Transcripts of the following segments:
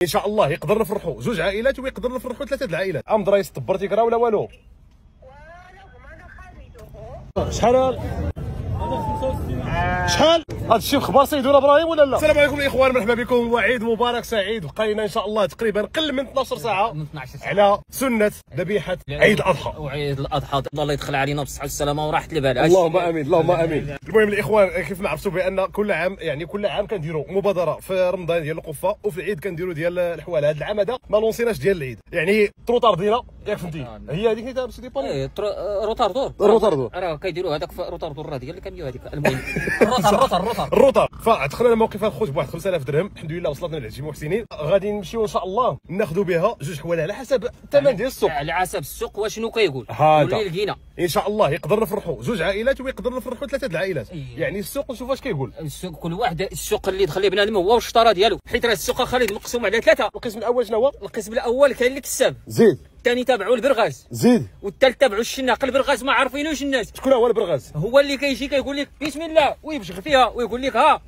ان شاء الله يقدر نفرحوا جوج عائلات ويقدر نفرحوا ثلاثه العائلات. ام درايس تبرتي كرا ولا والو؟ شحال شحال هذا الشيء بخبار سيدنا ابراهيم ولا لا؟ السلام عليكم الاخوان، مرحبا بكم وعيد مبارك سعيد. بقينا ان شاء الله تقريبا قل من 12 ساعه على سنه ذبيحه عيد الاضحى. وعيد الاضحى الله يدخل علينا بالصحه والسلامه وراحه البال. اللهم امين اللهم امين. المهم الاخوان، كيف ما عرفتوا بان كل عام كنديروا مبادره في رمضان ديال القفه وفي العيد كنديروا ديال الحوال. هذا العام هذا ما لونسيناش ديال العيد، يعني تروطار دينا ياك فهمتي، هي هذيك اللي دابا دي بوني روتاردور راه كيديروا هذاك روتاردور راه ديال اللي كنبيعوا هذيك. المهم الروتار فدخلنا الموقف الخوت بواحد 5000 درهم، الحمد لله وصلتنا للعجي محسنين. غادي نمشيو ان شاء الله ناخذوا بها جوج حوايج على حسب الثمن ديال السوق، على حسب السوق وشنو كيقول واللي لقينا ان شاء الله يقدر نفرحوا جوج عائلات ويقدر نفرحوا ثلاثه العائلات. يعني السوق نشوف واش كيقول السوق. كل واحد السوق اللي دخل بنادم هو والشطاره ديالو، حيت راه السوق خالد مقسوم على ثلاثه. القسم الاول شنو هو؟ القسم الاول كاين اللي كساب، زيد. الثاني تابعوا البرغاز، زيد. والثالث تابعوا الشناق. البرغاز ما عارفينوش الناس. شكون هو البرغاز؟ هو اللي كيجي كيقول لك بسم الله ويبشغ فيها ويقول لك ها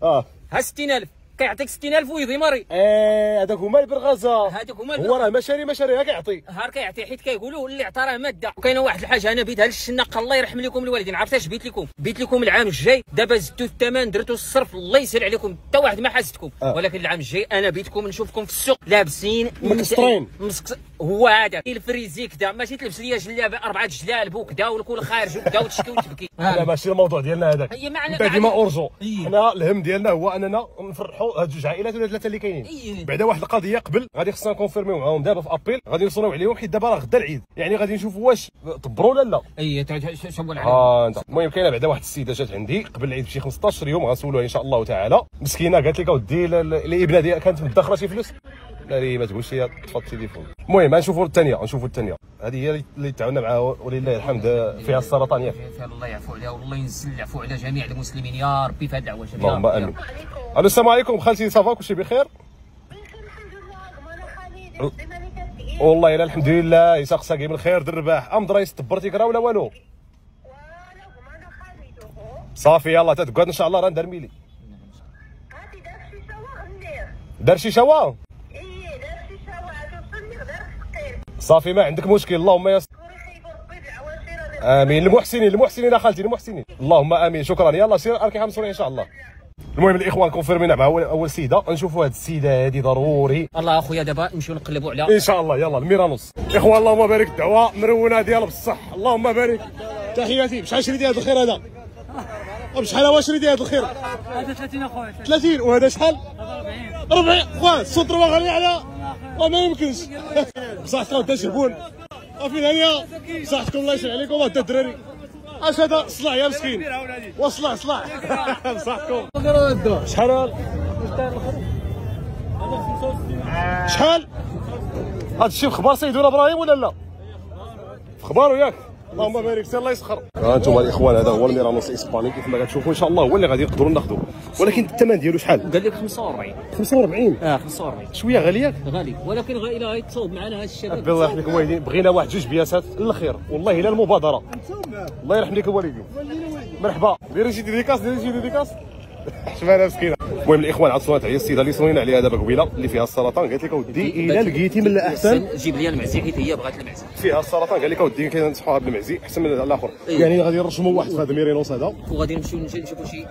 60000 كيعطيك 60000 ويضي ماري. هذاك هما البرغازه، هذوك هما هو راه مشاري كيعطي هار كيعطي، حيت كيقولوا اللي عطى راه ماده. وكاينه واحد الحاجه، انا بيت هذا الشناق الله يرحم لكم الوالدين. عرفت اش بيت لكم العام الجاي؟ دابا زدتوا الثمن درتوا الصرف، الله يسهل عليكم حتى واحد ما حاسدكم. ولكن العام الجاي انا بيتكم نشوفكم في السوق لابسين مكسطرين. هو هذا الفريزي كذا، ماشي تلبس ليا جلابه 4 جلالب وكذا والكل خارج وكذا وتشكي وتبكي. لا ماشي الموضوع ديالنا هذاك، هي معنا ديما اورجو. حنا الهم ديالنا هو اننا نفرحوا هاد جوج عائلات ولا ثلاثه اللي كاينين. بعدا واحد القضيه قبل غادي خصنا نكونفيرميو معاهم دابا في ابيل، غادي نوصلوا عليهم حيت دابا راه غدا العيد، يعني غادي نشوفوا واش طبروا ولا لا. شوفوا عليهم. انت المهم كاينه بعدا واحد السيده جات عندي قبل العيد بشي 15 يوم، غنسولوها ان شاء الله تعالى. مسكينه قالت لك اودي الابنه ديالها كانت مدخره شي فلوس، لا لي ما تقولش لي طفى التليفون. المهم نشوفوا الثانيه هذه هي اللي تعاوننا معها ولله الحمد، فيها السرطان ياك. الله يعفو عليها والله ينزل العفو على جميع المسلمين يا ربي في هذه الدعوه. اللهم امين. الو السلام عليكم خالتي، صافا كلشي بخير؟ والله الا الحمد لله يساق ساقي بالخير بالرباح. ام درايس تبرتي كرا ولا والو؟ صافي يلاه تتقعد ان شاء الله راه ندير ميلي. دار شي شوا؟ صافي ما عندك مشكل، اللهم يسر. امين. المحسنين اخالتي المحسنين، اللهم امين. شكرا. يلا سير اركي حمصوري ان شاء الله. المهم الاخوان كونفيرمينا مع اول سيده، نشوفوا هذه السيده هذه ضروري. الله اخويا دابا نمشيو نقلبوا على ان شاء الله. يلا الميرانوس اخوان، اللهم بارك. الدعوه مرونه ديالها بصح، اللهم بارك. تحياتي. بشحال شريتي هذا الخير هذا؟ بشحال هو شريتي هذا الخير؟ هذا 30 اخويا. 30. وهذا شحال؟ 40. خويا السطر ما غالي على ما يمكنش. بصحتكم انت شبون صافي هانيه. بصحتكم الله يسهل عليكم انت الدراري. اش هذا؟ صلاح يا مسكين وصلاح بصحتكم. شحال شحال هذا الشيء بخبار سيدنا ابراهيم ولا لا؟ في خبارو ياك. اللهم بارك. سير الله يسخر. انتم الاخوان هذا هو الميرانوس الاسباني كيف ما كتشوفوا ان شاء الله هو اللي غادي نقدروا ناخذوه، ولكن الثمن ديالو شحال؟ قال لك 45. 45. 45 شويه غالي ياك؟ غالي، ولكن غير تصوب معنا هذا الشباب. الله يرحم لك الوالدين، بغينا واحد جوج بياسات للخير والله الا المبادره. الله يرحم لك الوالدين. مرحبا. ديري شي ديديكاس حشمانه مسكينه. المهم الاخوان عاد صوات هي السيده اللي صوينا عليها دابا قبيله اللي فيها السرطان، قالت لك اودي الا لقيتي من الاحسن جيب لي المعزي حيت هي بغات المعزي. فيها السرطان، قال لك اودي كنصحوها بالمعزي احسن من الاخر. يعني غادي نرشموا واحد في هذا الميرينوس هذا، وغادي نمشيو نشوفوا شي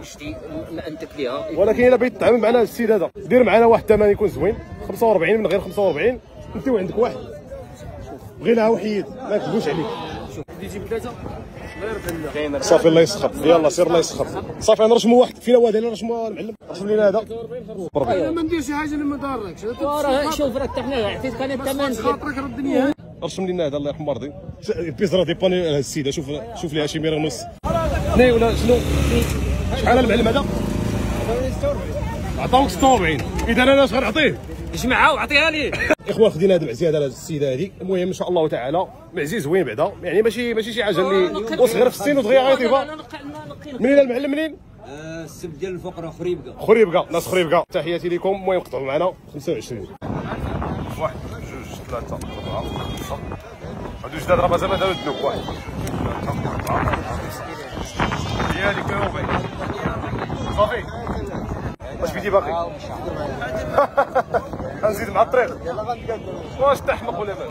انتك ليها. ولكن الا بغيت تتعامل معنا السيد هذا دير معنا واحد الثمن يكون زوين. 45 من غير 45 انت وعندك واحد بغيناها وحيد ما نكذبوش عليك. تجيب ثلاثه صافي الله يسخر. يلا سير الله يسخر. صافي نرشموا واحد. فين هو هذا اللي نرشموا المعلم؟ رشم لنا هذا. انا ما ندير شي حاجه اللي ما ضاركش. راه شوف راه حتى حنا عطيتك انا الثمن خاطرك راه الدنيا. رشم لنا هذا الله يرحم مرضي. البيزرا ديباني السيده. شوف ليها شي ميرانوس اثنين ولا شنو؟ شحال المعلم هذا؟ عطاوك 46. اذا انا اش غنعطيه؟ جمعها وعطيها ليه. اخوان خدينا هذا المعزي هذا السيده هذه. المهم ان شاء الله تعالى معزي زوين بعدا، يعني ماشي شي حاجه اللي وصغر في السن ودغيا غيطيبها. منين المعلم منين؟ السب ديال الفقره خريبكه ناس خريبكه. تحياتي لكم. المهم قطعوا معنا 25. 1 2 3 4 5. هادو جداد راه مازال ما داروا الذنوب. 1 2 3 4 5. هي هذيك صافي. واش بيدي باقي؟ غنزيد مع الطريق واش تحمق ولا مال.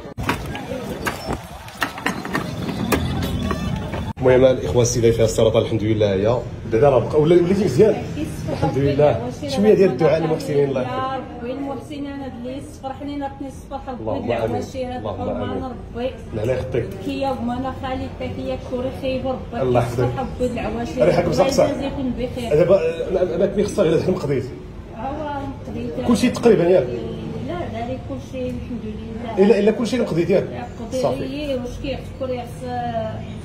المهم الاخوان السيده فيها السرطان الحمد لله هي بعدا راه بقى وليتي مزيان الحمد لله. شويه ديال الدعاء للمحسنين الله يحفظك. يا ربي المحسنين انا اللي صفرحني ربي يصفح ربي اللهم امين العواشي هذا القربان ربي الله يخطيك كيا ومانا خالتك كيا كوري خيب ربي الله يحفظك. يصفح ربي العواشي ريحك بصح يكون بخير. دابا انا كني خصها غير الحلم قضيت هو قضيت كلشي تقريبا ياك. لا داري كلشي الحمد لله الا كلشي قضيت ياك صافي. قضيت واش كيحكوا يحس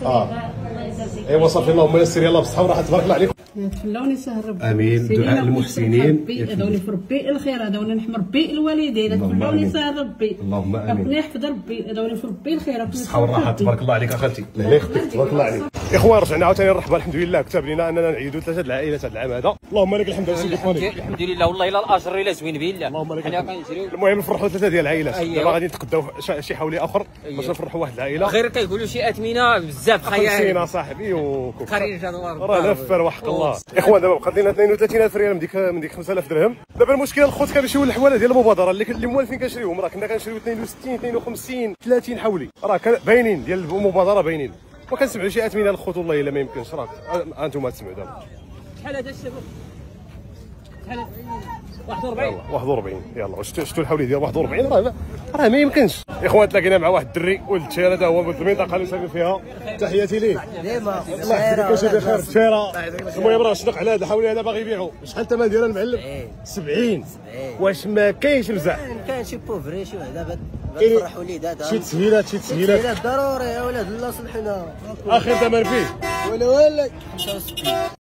الله يجازيك. ايوا صافي اللهم يسر يلاه بالصحه والراحه تبارك الله عليكم. تفلاوني سهر ربي امين. دعاء للمحسنين هذوني في ربي الخير هذوني نحمي ربي الوالدين تفلاوني سهر ربي اللهم امين. ربي يحفظ ربي هذوني في ربي الخير بالصحه والراحه تبارك الله عليك اخوتي. الله يخليك تبارك الله عليك. اخوان رجعنا عاوتاني نرحبوا الحمد لله كتب لنا اننا نعيدوا 3 العائلات هذا العام هذا. اللهم لك الحمد سيدي خواني. الحمد لله والله الا الاجر الا زوين به الله. اللهم لك حنا كنشريو. المهم نفرحوا 3 ديال العائلات. أيوه. دابا غادي نتقداو شي حولي اخر باش نفرحوا واحد العائله. غير كيقولوا شي اثمنه بزاف خيال. 50 صاحبي وكوك. قرين جدوار. راه نفر وحق الله. اخوان دابا بقى لنا 32000 ريال من ديك 5000 درهم. دابا المشكل الخوت كنمشيو للحواله ديال المبادره اللي موالفين كنشريوهم. راه كنا كنشريو 62 52 30 حولي راه باينين ديال المبادره باينين. ما كنسمعوا شي اثمنه الخوت والله الا ما يمكنش. راه انتم تسمعوا دابا شحال هذا الشباب؟ شحال 41 41 يلاه شفتوا الحولي ديال 41 راه ما يمكنش. اخوان تلاقينا مع واحد الدري ولد الشارع هذا هو من المنطقه اللي ساكن فيها. تحياتي ليه ديما الله يحفظك وشي بخير في الشارع. المهم راه صدق على هذا الحولي هذا باغي يبيعوا. شحال الثمن ديالها المعلم؟ 70. واش ما كاينش مزح؟ كاين شي بوفري شي وحده كاين فرح وليدات شي تسهيلات تسهيلات ضروري يا ولاد الله صلحنا اخر ثمن فيه ولا 65.